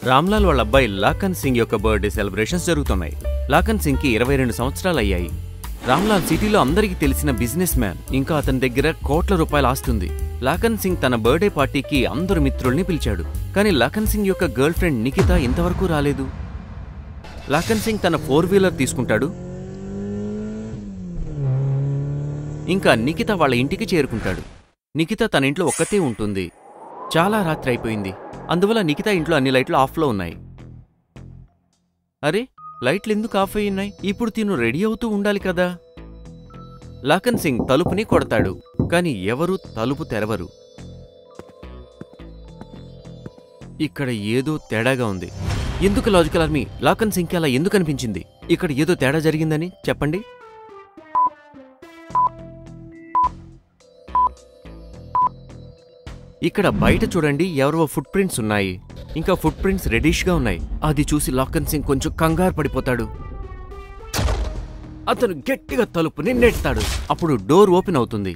రామ్లాల్ వాళ్ళ అబ్బాయి లాఖన్ సింగ్ యొక్క బర్త్డే సెలబ్రేషన్స్ జరుగుతున్నాయి. లాఖన్ సింగ్ కి 22 సంవత్సరాలు అయ్యాయి. రామ్లాల్ సిటీలో అందరికీ తెలిసిన బిజినెస్ మ్యాన్. ఇంకా అతని దగ్గర కోట్ల రూపాయలు ఆస్తుంది. లాఖన్ సింగ్ తన బర్త్డే పార్టీకి అందరు మిత్రుల్ని పిలిచాడు. కానీ లాఖన్ సింగ్ యొక్క గర్ల్ ఫ్రెండ్ నిఖిత ఇంతవరకు రాలేదు. లాఖన్ సింగ్ తన 4-వీలర్ తీసుకుంటాడు. ఇంకా నిఖిత వాళ్ళ ఇంటికి చేరుకుంటాడు. నిఖిత తన ఇంట్లో ఒక్కతే ఉంటుంది. చాలా రాత్రి అయిపోయింది. అందువల్ల నిఖిత ఇంట్లో అన్ని లైట్లు ఆఫ్లో ఉన్నాయి. అరే, లైట్లు ఎందుకు ఆఫ్ అయి ఉన్నాయి? ఇప్పుడు తిను రెడీ అవుతూ ఉండాలి కదా. లాఖన్ సింగ్ తలుపుని కొడతాడు. కాని ఎవరూ తలుపు తెరవరు. ఇక్కడ ఏదో తేడాగా ఉంది. ఎందుకు లాజికల్ ఆర్మీ? లాఖన్ సింగ్కి అలా ఎందుకు అనిపించింది? ఇక్కడ ఏదో తేడా జరిగిందని చెప్పండి. ఇక్కడ బయట చూడండి, ఎవరో ఫుట్ ప్రింట్స్ ఉన్నాయి. ఇంకా ఫుట్ ప్రింట్స్ రెడిష్గా ఉన్నాయి. అది చూసి లాఖన్ సింగ్ కొంచెం కంగారు పడిపోతాడు. అతను గట్టిగా తలుపుని నెడతాడు. అప్పుడు డోర్ ఓపెన్ అవుతుంది.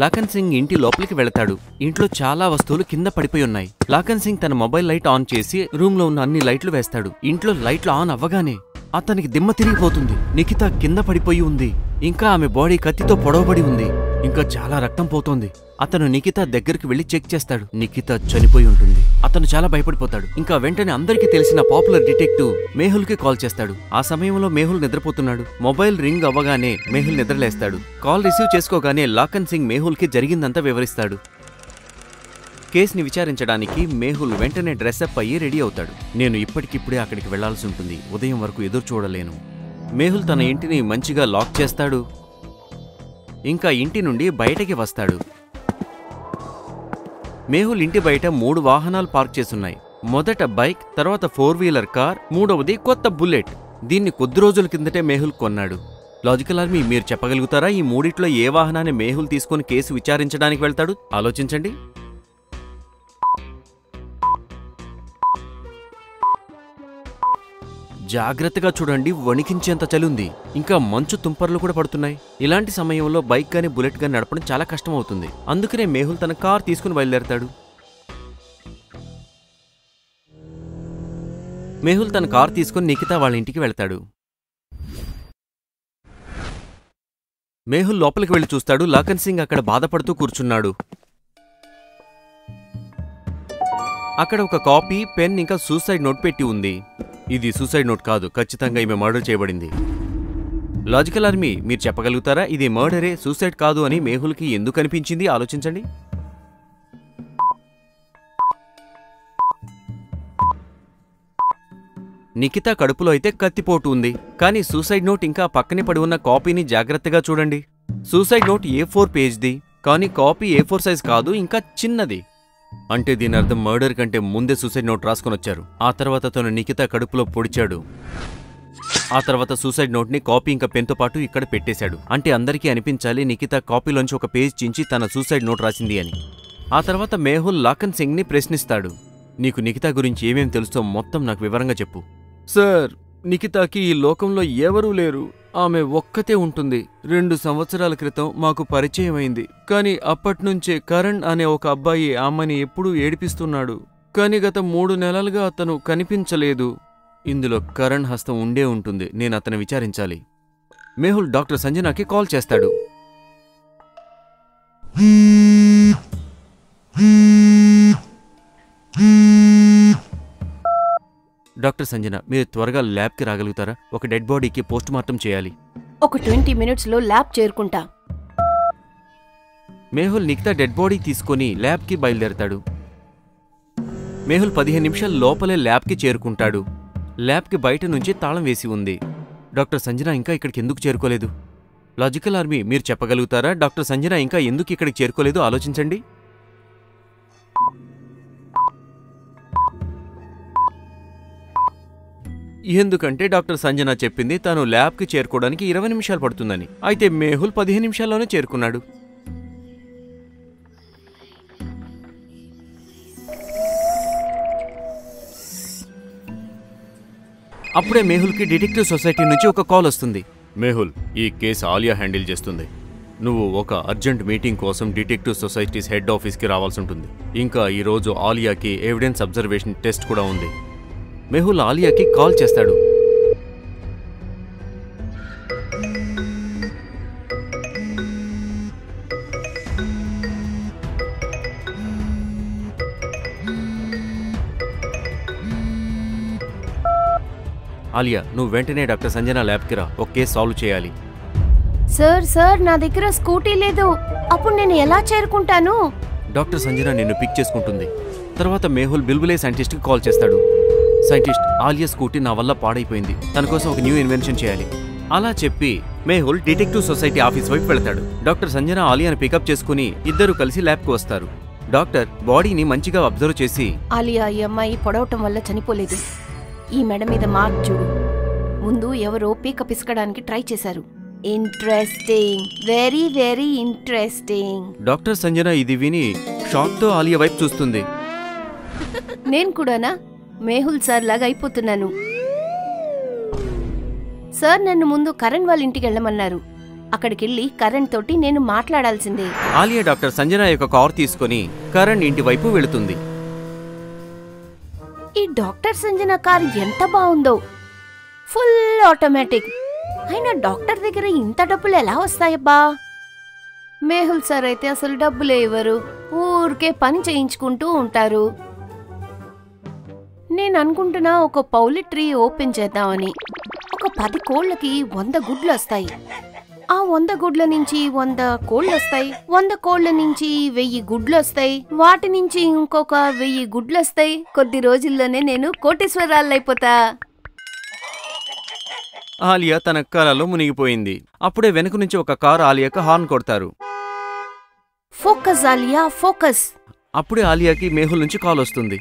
లాఖన్ సింగ్ ఇంటి లోపలికి వెళతాడు. ఇంట్లో చాలా వస్తువులు కింద పడిపోయి ఉన్నాయి. లాఖన్ సింగ్ తన మొబైల్ లైట్ ఆన్ చేసి రూమ్లో ఉన్న అన్ని లైట్లు వేస్తాడు. ఇంట్లో లైట్లు ఆన్ అవ్వగానే అతనికి దిమ్మ తిరిగిపోతుంది. నిఖిత కింద పడిపోయి ఉంది. ఇంకా ఆమె బాడీ కత్తితో పొడవబడి ఉంది. ఇంకా చాలా రక్తం పోతోంది. అతను నిఖిత దగ్గరికి వెళ్లి చెక్ చేస్తాడు. నిఖిత చనిపోయి ఉంటుంది. అతను చాలా భయపడిపోతాడు. ఇంకా వెంటనే అందరికీ తెలిసిన పాపులర్ డిటెక్టివ్ మేహుల్కి కాల్ చేస్తాడు. ఆ సమయంలో మేహుల్ నిద్రపోతున్నాడు. మొబైల్ రింగ్ అవ్వగానే మేహుల్ నిద్రలేస్తాడు. కాల్ రిసీవ్ చేసుకోగానే లాఖన్ సింగ్ మేహుల్కి జరిగిందంతా వివరిస్తాడు. కేసుని విచారించడానికి మేహుల్ వెంటనే డ్రెస్అప్ అయ్యి రెడీ అవుతాడు. నేను ఇప్పటికిప్పుడే అక్కడికి వెళ్లాల్సి ఉంటుంది. ఉదయం వరకు ఎదురు చూడలేను. మేహుల్ తన ఇంటిని మంచిగా లాక్ చేస్తాడు. ఇంకా ఇంటి నుండి బయటకి వస్తాడు. మేహుల్ ఇంటి బయట 3 వాహనాలు పార్క్ చేసున్నాయి. మొదట బైక్, తర్వాత 4-వీలర్ కార్, మూడవది కొత్త బుల్లెట్. దీన్ని కొద్ది రోజుల కిందటే మేహుల్ కొన్నాడు. లాజికల్ ఆర్మీ, మీరు చెప్పగలుగుతారా ఈ మూడిట్లో ఏ వాహనాన్ని మేహుల్ తీసుకుని కేసు విచారించడానికి వెళ్తాడు? ఆలోచించండి. జాగ్రత్తగా చూడండి, వణికించేంత చలి ఉంది. ఇంకా మంచు తుంపర్లు కూడా పడుతున్నాయి. ఇలాంటి సమయంలో బైక్ గాని బుల్లెట్ గాని నడపడం చాలా కష్టం అవుతుంది. అందుకనే మేహుల్ తన కార్ తీసుకుని బయలుదేరతాడు. మేహుల్ తన కార్ తీసుకుని నిఖిత వాళ్ళ ఇంటికి వెళ్తాడు. మేహుల్ లోపలికి వెళ్లి చూస్తాడు. లాఖన్ సింగ్ అక్కడ బాధపడుతూ కూర్చున్నాడు. అక్కడ ఒక కాపీ, పెన్ ఇంకా సూసైడ్ నోట్ పెట్టి ఉంది. ఇది సూసైడ్ నోట్ కాదు, ఖచ్చితంగా ఈమె మర్డర్ చేయబడింది. లాజికల్ ఆర్మీ, మీరు చెప్పగలుగుతారా ఇది మర్డరే, సూసైడ్ కాదు అని మేహుల్కి ఎందుకు అనిపించింది? ఆలోచించండి. నిఖిత కడుపులో అయితే కత్తిపోటు ఉంది. కానీ సూసైడ్ నోట్ ఇంకా పక్కనే పడి ఉన్న కాపీని జాగ్రత్తగా చూడండి. సూసైడ్ నోట్ A4 పేజ్ది, కానీ కాపీ A4 సైజ్ కాదు, ఇంకా చిన్నది. అంటే దీని అర్థం మర్డర్ కంటే ముందే సూసైడ్ నోట్ రాసుకొని వచ్చారు. ఆ తర్వాత తను నిఖిత కడుపులో పొడిచాడు. ఆ తర్వాత సూసైడ్ నోట్ని కాపీ ఇంకా పెన్తో పాటు ఇక్కడ పెట్టేశాడు. అంటే అందరికీ అనిపించాలి నిఖిత కాపీలోంచి ఒక పేజ్ చించి తన సూసైడ్ నోట్ రాసింది అని. ఆ తర్వాత మేహుల్ లాఖన్ సింగ్ని ప్రశ్నిస్తాడు. నీకు నిఖిత గురించి ఏమేం తెలుసో మొత్తం నాకు వివరంగా చెప్పు. సార్, నిఖితకి ఈ లోకంలో ఎవరూ లేరు. ఆమె ఒక్కతే ఉంటుంది. 2 సంవత్సరాల క్రితం మాకు పరిచయం అయింది. కానీ అప్పట్నుంచే కరణ్ అనే ఒక అబ్బాయి ఆమెని ఎప్పుడూ ఏడిపిస్తున్నాడు. కానీ గత 3 నెలలుగా అతను కనిపించలేదు. ఇందులో కరణ్ హస్తం ఉండే ఉంటుంది. నేను అతను విచారించాలి. మేహుల్ డాక్టర్ సంజనాకి కాల్ చేస్తాడు. డాక్టర్ సంజన, మీరు త్వరగా ల్యాబ్కి రాగలుగుతారా? ఒక డెడ్ బాడీకి పోస్ట్ మార్టం చేయాలి. ఒక 20 మినిట్స్లో ల్యాబ్ చేరుకుంటా. మేహుల్ నిఖిత డెడ్ బాడీ తీసుకుని ల్యాబ్కి బయలుదేరతాడు. మేహుల్ 15 నిమిషాల లోపలే ల్యాబ్కి చేరుకుంటాడు. ల్యాబ్కి బయట నుంచి తాళం వేసి ఉంది. డాక్టర్ సంజన ఇంకా ఇక్కడికి ఎందుకు చేరుకోలేదు? లాజికల్ ఆర్మీ, మీరు చెప్పగలుగుతారా డాక్టర్ సంజన ఇంకా ఎందుకు ఇక్కడికి చేరుకోలేదు? ఆలోచించండి. ఎందుకంటే డాక్టర్ సంజన చెప్పింది తను ల్యాబ్కి చేరుకోవడానికి 20 నిమిషాలు పడుతుందని. అయితే మేహుల్ 15 నిమిషాల్లోనే చేరుకున్నాడు. అప్పుడే మేహుల్కి డిటెక్టివ్ సొసైటీ నుంచి ఒక కాల్ వస్తుంది. మేహుల్, ఈ కేసు ఆలియా హ్యాండిల్ చేస్తుంది. నువ్వు ఒక అర్జెంట్ మీటింగ్ కోసం డిటెక్టివ్ సొసైటీస్ హెడ్ ఆఫీస్కి రావాల్సి ఉంటుంది. ఇంకా ఈరోజు ఆలియాకి ఎవిడెన్స్ అబ్జర్వేషన్ టెస్ట్ కూడా ఉంది. మెహుల్ ఆలియాకి కాల్ చేస్తాడు. ఆలియా, నువ్వు వెంటనే డాక్టర్ సంజన ల్యాబ్కి రా, ఒక కేసు సాల్వ్ చేయాలి. సార్ నా దగ్గర స్కూటీ లేదు. అప్పుడు నేను ఎలా చేరుకుంటాను? డాక్టర్ సంజన నిన్ను పిక్ చేసుకుంటుంది. తర్వాత మెహుల్ బిల్బులే సైంటిస్ట్కి కాల్ చేస్తాడు. సైంటిస్ట్, ఆలియా స్కూటీ నా వల్ల పాడైపోయింది, తన కోసం ఒక న్యూ ఇన్వెన్షన్ చేయాలి. అలా చెప్పి మెహుల్ డిటెక్టివ్ సొసైటీ ఆఫీస్ వైపు వెళ్తాడు. డాక్టర్ సంజన ఆలియాను పికప్ చేసుకుని ఇద్దరు కలిసి ల్యాబ్కి వస్తారు. డాక్టర్ బాడీని మంచిగా అబ్జర్వ్ చేసి, ఆలియా ఈ అమ్మాయి పొడవటం వల్ల చనిపోలేదు. ఈ మెడ మీద మార్క్ చూడు. ముందు ఎవరో పీక పిసకడానికి ట్రై చేశారు. Interesting, very very interesting. Doctor Sanjana ఇది విని షాక్తో ఆలియా వైపు చూస్తుంది. నేను కూడానా మేహుల్ సార్ లాగా అయిపోతున్నాను. సార్ నన్ను ముందు కరణ్ వాళ్ళ ఇంటికి వెళ్ళమన్నారు. అక్కడికెళ్ళి కరణ్ తోటి నేను మాట్లాడాల్సిందే. ఆలియా డాక్టర్ సంజన యొక్క కార్ తీసుకుని కరణ్ ఇంటి వైపు వెళుతుంది. ఈ డాక్టర్ సంజన కార్ ఎంత బాగుందో, ఫుల్ ఆటోమేటిక్. అయినా డాక్టర్ దగ్గర ఇంత డబ్బులు ఎలా వస్తాయబ్బా? మేహుల్ సార్ అయితే అసలు డబ్బులే ఇవ్వరు, ఊరికే పని చేయించుకుంటూ ఉంటారు. నేను అనుకుంటున్నా ఒక పౌల్ట్రీ ఓపెన్ చేద్దామని. ఒక 10 కోళ్లకి 100 గుడ్లు వస్తాయి. ఆ 100 గుడ్ల నుంచి 100 కోళ్ళు వస్తాయి. 100 కోళ్ల నుంచి 1000 గుడ్లు వస్తాయి. వాటి నుంచి ఇంకొక 1000 గుడ్లు వస్తాయి. కొద్ది రోజుల్లోనే నేను కోటీశ్వరాలైపోతా. ఆలియా తన కలలో మునిగిపోయింది. అప్పుడే వెనుక నుంచి ఒక కారు ఆలియాకు హార్న్ కొడతారు. Focus Alia, focus. అప్పుడే ఆలియాకి మేహుల్ నుంచి కాల్ వస్తుంది.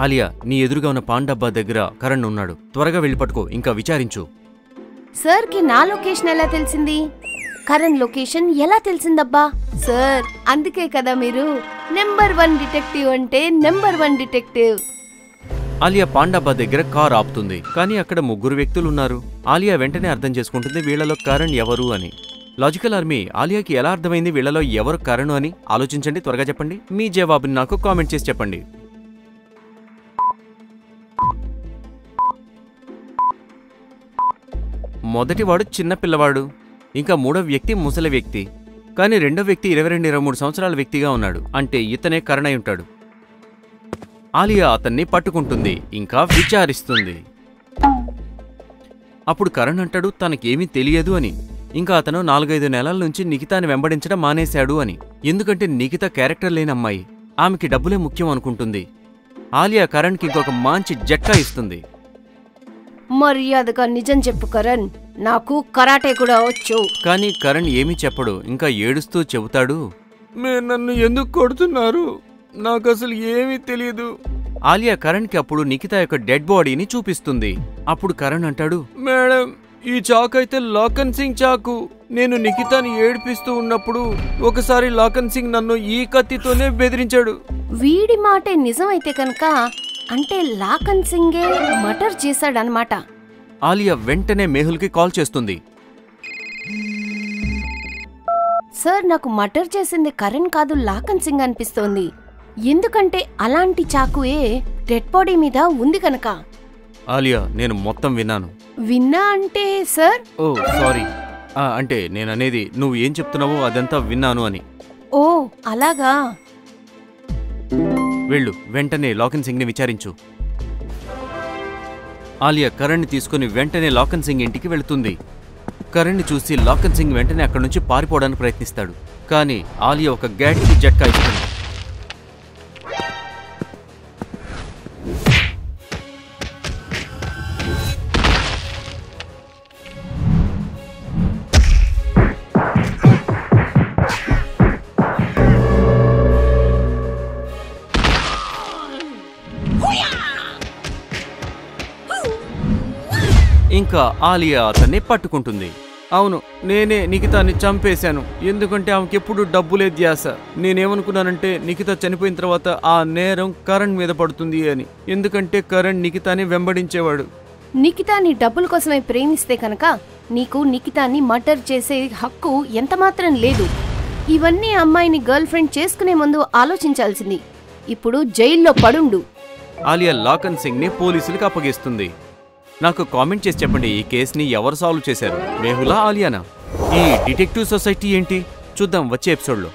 ఆలియా, నీ ఎదురుగా ఉన్న పాన్ డబ్బా దగ్గర కరణ్ ఉన్నాడు, త్వరగా వెళ్ళి పట్టుకో, ఇంకా విచారించు. సార్కి నా లొకేషన్ ఎలా తెలిసింది? కరణ్ లొకేషన్ ఎలా తెలిసిందబ్బా? సార్ అందుకే కదా మీరు నెంబర్ 1 డిటెక్టివ్ అంటే నెంబర్ 1 డిటెక్టివ్. ఆలియా పాన్ డబ్బా దగ్గర కార్ ఆపుతుంది. కానీ అక్కడ 3 వ్యక్తులున్నారు. ఆలియా వెంటనే అర్థం చేసుకుంటుంది వీళ్లలో కరణ్ ఎవరు అని. లాజికల్ ఆర్మీ, ఆలియాకి ఎలా అర్థమైంది వీళ్లలో ఎవరు కరణ్ అని? ఆలోచించండి, త్వరగా చెప్పండి. మీ జవాబుని నాకు కామెంట్ చేసి చెప్పండి. మొదటివాడు చిన్న పిల్లవాడు, ఇంకా 3వ వ్యక్తి ముసలి వ్యక్తి. కానీ 2వ వ్యక్తి 22-23 సంవత్సరాల వ్యక్తిగా ఉన్నాడు. అంటే ఇతనే కరణ్ అయి ఉంటాడు. ఆలియా అతన్ని పట్టుకుంటుంది, ఇంకా విచారిస్తుంది. అప్పుడు కరణ్ అంటాడు తనకేమీ తెలియదు అని. ఇంకా అతను 4-5 నెలల నుంచి నిఖితాని వెంబడించడం మానేశాడు అని. ఎందుకంటే నిఖిత క్యారెక్టర్ లేని అమ్మాయి, ఆమెకి డబ్బులే ముఖ్యం అనుకుంటుంది. ఆలియా కరణ్కి ఇంకొక మంచి జట్కా ఇస్తుంది. మర్యాదగా నిజం చెప్పు కరణ్, నాకు కరాటే కూడా వచ్చు. కానీ కరణ్ ఏమీ చెప్పడు, ఇంకా ఏడుస్తూ చెబుతాడు, మీరు నన్ను ఎందుకు కొడుతున్నారు? నాకు అసలు ఏమీ తెలియదు. ఆలియా కరణ్కి అప్పుడు నిఖిత యొక్క డెడ్ బాడీని చూపిస్తుంది. అప్పుడు కరణ్ అంటాడు, మేడం ఈ చాకు అయితే లాకన్ సింగ్ చాకు. నేను నిఖితాని ఏడిపిస్తూ ఉన్నప్పుడు ఒకసారి లాకన్ సింగ్ నన్ను ఈ కత్తితోనే బెదిరించాడు. వీడి మాటే నిజమైతే కనుక అంటే లాకన్ సింగే మర్డర్ చేశాడనమాట. ఆలియా వెంటనే మేహుల్కి కాల్ చేస్తుంది. సార్ నాకు మర్డర్ చేసింది కరణ్ కాదు, లాకన్ సింగ్ అనిపిస్తోంది. ఎందుకంటే అలాంటి చాకుయే డెడ్ బాడీ మీద ఉంది కనుక. ఆలియా నేను మొత్తం విన్నాను. విన్నా అంటే సార్? ఓ సారీ, అంటే నేననేది నువ్వు ఏం చెప్తున్నావో అదంతా విన్నాను అని. ఓ అలాగా. వెళ్ళు, వెంటనే లాకన్ సింగ్ని విచారించు. ఆలియా కరణ్ని తీసుకుని వెంటనే లాకన్ సింగ్ ఇంటికి వెళుతుంది. కరణ్ని చూసి లాకన్ సింగ్ వెంటనే అక్కడి నుంచి పారిపోవడానికి ప్రయత్నిస్తాడు. కానీ ఆలియా ఒక గట్టిగా జట్కా ఇస్తుంది. ఇంకా ఆలియా అతన్ని పట్టుకుంటుంది. అవును, నేనే నిఖితాన్ని చంపేశాను. ఎందుకంటే ఆమెకి ఎప్పుడు డబ్బులే ధ్యాస. నేనేమనుకున్నానంటే నిఖిత చనిపోయిన తర్వాత ఆ నేరం కరణ్ మీద పడుతుంది అని. ఎందుకంటే కరణ్ నిఖితాని వెంబడించేవాడు. నిఖితాని డబ్బుల కోసమే ప్రేమిస్తే కనుక నీకు నిఖితాన్ని మర్డర్ చేసే హక్కు ఎంతమాత్రం లేదు. ఇవన్నీ అమ్మాయిని గర్ల్ ఫ్రెండ్ చేసుకునే ముందు ఆలోచించాల్సింది. ఇప్పుడు జైల్లో పడుండు. ఆలియా లాకన్ సింగ్ ని పోలీసులకు అప్పగిస్తుంది. నాకు కామెంట్ చేసి చెప్పండి, ఈ కేసుని ఎవరు సాల్వ్ చేశారు, మేహులా, ఆలియానా? ఈ డిటెక్టివ్ సొసైటీ ఏంటి? చూద్దాం వచ్చే ఎపిసోడ్లో.